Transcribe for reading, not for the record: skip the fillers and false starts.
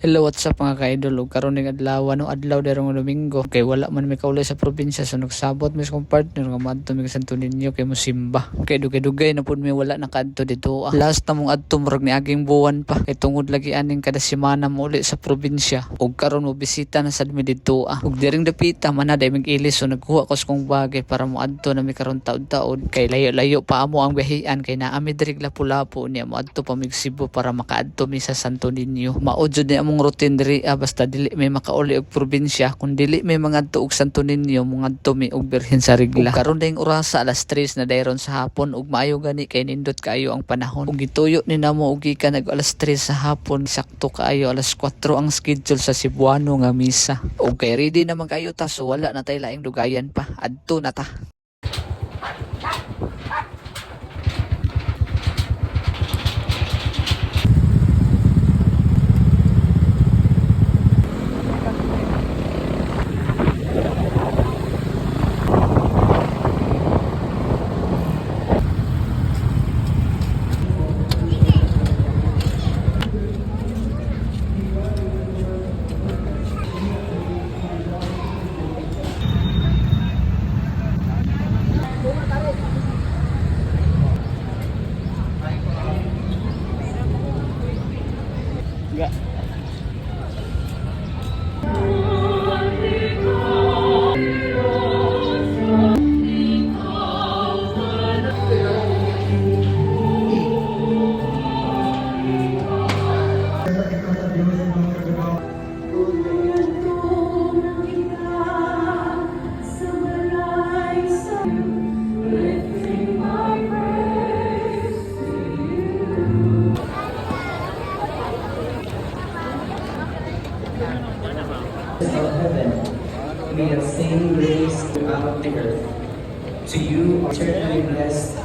Hello, what's up mga ka-idol? Ug karon ning adlaw adlaw derong Domingo kay wala man mi kaulay sa probinsya so nagsabot mi sa kong partner nga madto mi sa Santo Niño kay mosimba. Kay dugay-dugay na pud mi wala nakadto dito. Last na mong adto murag ni aging buwan pa kay tungod lagi aning kada semana mo uli sa probinsya. Ug karon mo bisita na sad mi dito. Ug diring dapita man na day mig-ilis so nagkuha ko sa kong bagay para mo adto na mi karon taud-taud kay layo-layo pa amo ang biyahean kay naa mi diri Lapu-Lapu niya mo adto pa mig Cebu para makaadto mi sa Santo Niño. Mao jud ni among routine diri basta dili may makauli og probinsya kun dili may mga tuog Santo Niño mga mi og Birhen sa Regla. Karon dayong orasa alas 3 na dayron sa hapon ug maayo gani kay nindot kaayo ang panahon. Ug gituyo ni namo og gikan nag alas 3 sa hapon sakto kaayo alas 4 ang schedule sa Cebuano nga misa. Ug kay ready naman kayo ta so wala na tay laing dugayan pa. Adto na ta. Of heaven, we have seen grace throughout the earth. To you are eternally blessed.